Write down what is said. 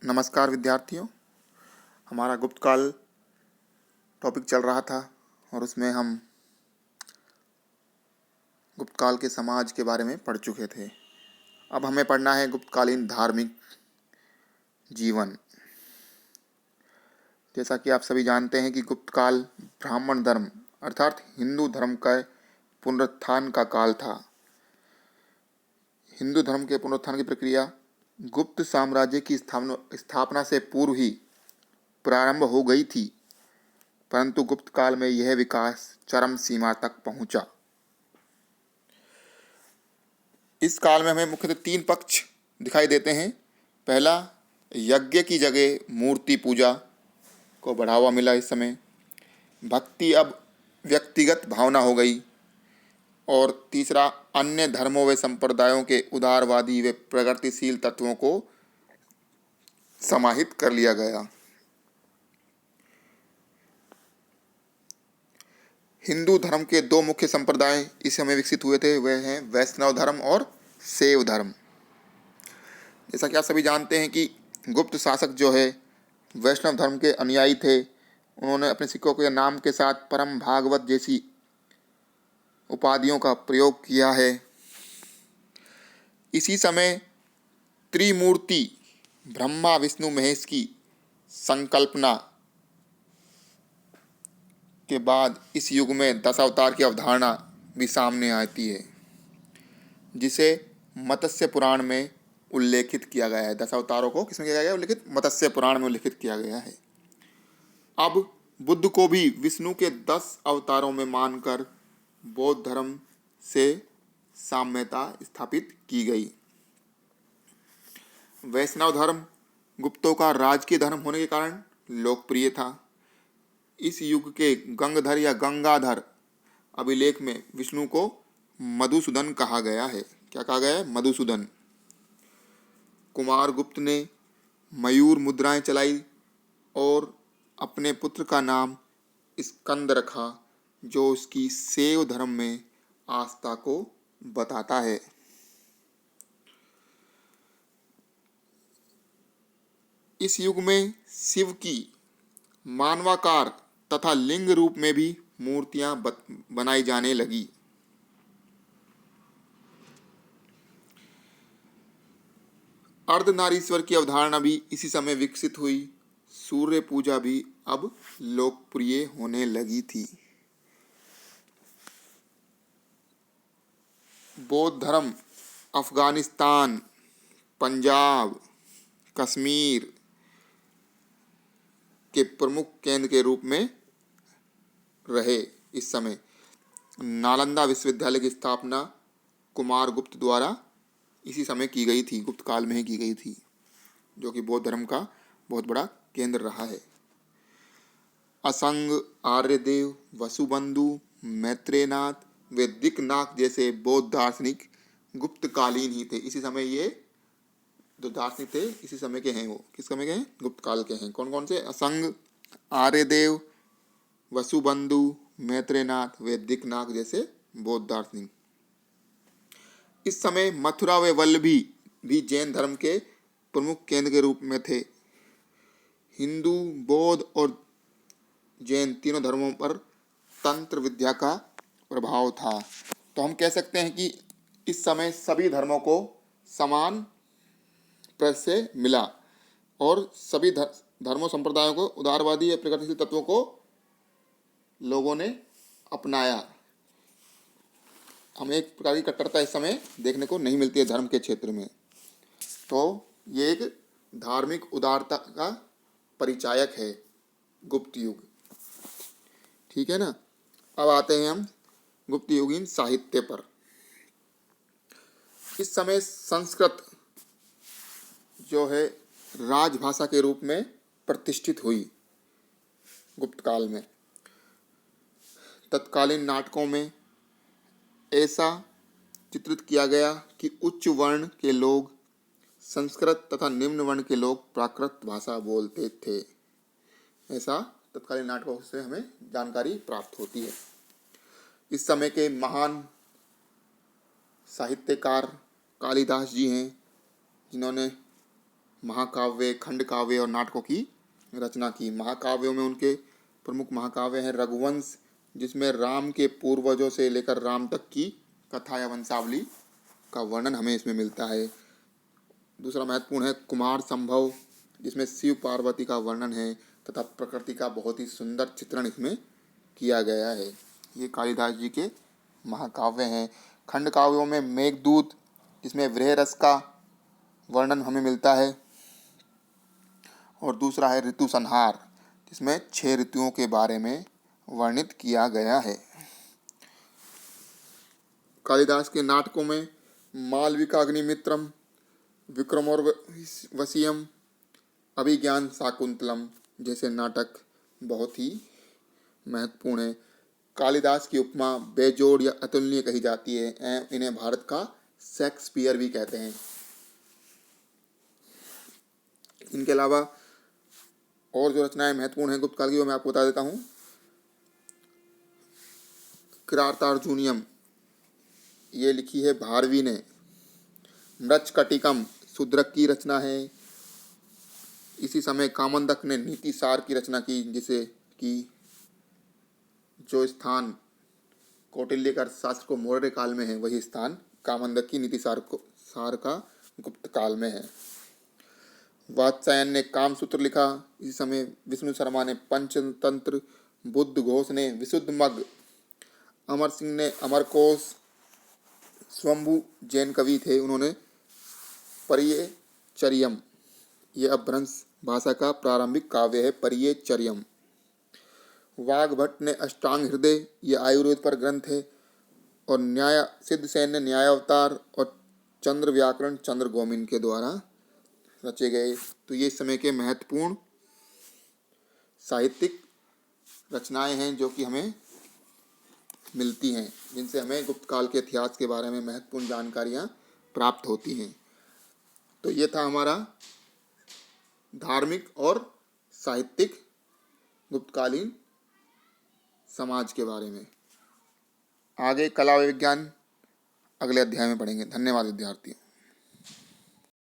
नमस्कार विद्यार्थियों। हमारा गुप्त काल टॉपिक चल रहा था और उसमें हम गुप्त काल के समाज के बारे में पढ़ चुके थे। अब हमें पढ़ना है गुप्तकालीन धार्मिक जीवन। जैसा कि आप सभी जानते हैं कि गुप्त काल ब्राह्मण धर्म अर्थात हिंदू धर्म का पुनरुत्थान का काल था। हिंदू धर्म के पुनरुत्थान की प्रक्रिया गुप्त साम्राज्य की स्थापना से पूर्व ही प्रारंभ हो गई थी, परंतु गुप्त काल में यह विकास चरम सीमा तक पहुंचा। इस काल में हमें मुख्यतः 3 पक्ष दिखाई देते हैं। पहला, यज्ञ की जगह मूर्ति पूजा को बढ़ावा मिला। इस समय भक्ति अब व्यक्तिगत भावना हो गई। और तीसरा, अन्य धर्मों व संप्रदायों के उदारवादी व प्रगतिशील तत्वों को समाहित कर लिया गया। हिंदू धर्म के 2 मुख्य संप्रदाय इस समय विकसित हुए थे, वे हैं वैष्णव धर्म और शैव धर्म। जैसा कि आप सभी जानते हैं कि गुप्त शासक जो है वैष्णव धर्म के अनुयायी थे। उन्होंने अपने सिक्कों के नाम के साथ परम भागवत जैसी उपाधियों का प्रयोग किया है। इसी समय त्रिमूर्ति ब्रह्मा विष्णु महेश की संकल्पना के बाद इस युग में 10 अवतार की अवधारणा भी सामने आती है, जिसे मत्स्य पुराण में उल्लेखित किया गया है। 10 अवतारों को किसमें किया गया है उल्लेखित? मत्स्य पुराण में उल्लेखित किया गया है। अब बुद्ध को भी विष्णु के 10 अवतारों में मानकर बौद्ध धर्म से साम्यता स्थापित की गई। वैष्णव धर्म गुप्तों का राजकीय धर्म होने के कारण लोकप्रिय था। इस युग के गंगधर या गंगाधर अभिलेख में विष्णु को मधुसूदन कहा गया है। क्या कहा गया है? मधुसूदन। कुमार गुप्त ने मयूर मुद्राएं चलाई और अपने पुत्र का नाम स्कंद रखा, जो उसकी शैव धर्म में आस्था को बताता है। इस युग में शिव की मानवाकार तथा लिंग रूप में भी मूर्तियां बनाई जाने लगी। अर्धनारीश्वर की अवधारणा भी इसी समय विकसित हुई। सूर्य पूजा भी अब लोकप्रिय होने लगी थी। बौद्ध धर्म अफगानिस्तान, पंजाब, कश्मीर के प्रमुख केंद्र के रूप में रहे। इस समय नालंदा विश्वविद्यालय की स्थापना कुमार गुप्त द्वारा इसी समय की गई थी, गुप्त काल में ही की गई थी, जो कि बौद्ध धर्म का बहुत बड़ा केंद्र रहा है। असंग, आर्यदेव, वसुबंधु, मैत्रेयनाथ व दिक्नाथ जैसे बौद्ध दार्शनिक गुप्तकालीन ही थे। इसी समय ये जो दार्शनिक थे इसी समय के हैं। वो किस समय के हैं? गुप्त काल के हैं। कौन कौन से? असंग, आर्यदेव, वसुबंधु, मैत्रेयनाथ व दिक्नाथ जैसे बौद्ध दार्शनिक। इस समय मथुरा व वल्लभी भी जैन धर्म के प्रमुख केंद्र के रूप में थे। हिंदू, बौद्ध और जैन तीनों धर्मों पर तंत्र विद्या का प्रभाव था। तो हम कह सकते हैं कि इस समय सभी धर्मों को समान प्रश्न से मिला और सभी धर्मों संप्रदायों को उदारवादी या प्रगतिशील तत्वों को लोगों ने अपनाया। हमें एक प्रकार की कट्टरता इस समय देखने को नहीं मिलती है धर्म के क्षेत्र में। तो ये एक धार्मिक उदारता का परिचायक है गुप्त युग। ठीक है ना। अब आते हैं हम गुप्त युगीन साहित्य पर। इस समय संस्कृत जो है राजभाषा के रूप में प्रतिष्ठित हुई गुप्त काल में। तत्कालीन नाटकों में ऐसा चित्रित किया गया कि उच्च वर्ण के लोग संस्कृत तथा निम्न वर्ण के लोग प्राकृत भाषा बोलते थे। ऐसा तत्कालीन नाटकों से हमें जानकारी प्राप्त होती है। इस समय के महान साहित्यकार कालिदास जी हैं, जिन्होंने महाकाव्य, खंड काव्य और नाटकों की रचना की। महाकाव्यों में उनके प्रमुख महाकाव्य हैं रघुवंश, जिसमें राम के पूर्वजों से लेकर राम तक की कथा या वंशावली का वर्णन हमें इसमें मिलता है। दूसरा महत्वपूर्ण है कुमार संभव, जिसमें शिव पार्वती का वर्णन है तथा प्रकृति का बहुत ही सुंदर चित्रण इसमें किया गया है। ये कालिदास जी के महाकाव्य हैं। खंड काव्यों में मेघदूत, जिसमें वृह रस का वर्णन हमें मिलता है, और दूसरा है ऋतु संहार, जिसमें 6 ऋतुओं के बारे में वर्णित किया गया है। कालिदास के नाटकों में मालविकाग्निमित्रम, विक्रमोर्वशीयम, अभिज्ञान शाकुंतलम जैसे नाटक बहुत ही महत्वपूर्ण है। कालिदास की उपमा बेजोड़ या अतुलनीय कही जाती है। इन्हें भारत का शेक्सपियर भी कहते हैं। इनके अलावा और जो रचनाएं महत्वपूर्ण हैं गुप्त काल की, वो मैं आपको बता देता हूँ। किरातार्जुनीयम, ये लिखी है भारवी ने। मृच्छकटिकम शूद्रक की रचना है। इसी समय कामंदक ने नीतिसार की रचना की, जिसे कि जो स्थान कौटिल्य का अर्थशास्त्र को मौर्य काल में है, वही स्थान कामंदक की नीतिसार को सार का गुप्त काल में है। वात्स्यायन ने कामसूत्र लिखा। इसी समय विष्णु शर्मा ने पंचतंत्र, बुद्ध घोष ने विशुद्ध मग, अमर सिंह ने अमरकोश, स्वंभु जैन कवि थे, उन्होंने परियेचर्यम, ये अपभ्रंश भाषा का प्रारंभिक काव्य है परियेचर्यम। वाग्भट ने अष्टांग हृदय, ये आयुर्वेद पर ग्रंथ है, और न्याय सिद्धसेन ने न्यायावतार और चंद्र व्याकरण चंद्र गोमिन के द्वारा रचे गए। तो ये समय के महत्वपूर्ण साहित्यिक रचनाएं हैं जो कि हमें मिलती हैं, जिनसे हमें गुप्त काल के इतिहास के बारे में महत्वपूर्ण जानकारियां प्राप्त होती हैं। तो ये था हमारा धार्मिक और साहित्यिक गुप्तकालीन समाज के बारे में। आगे कला व विज्ञान अगले अध्याय में पढ़ेंगे। धन्यवाद विद्यार्थियों।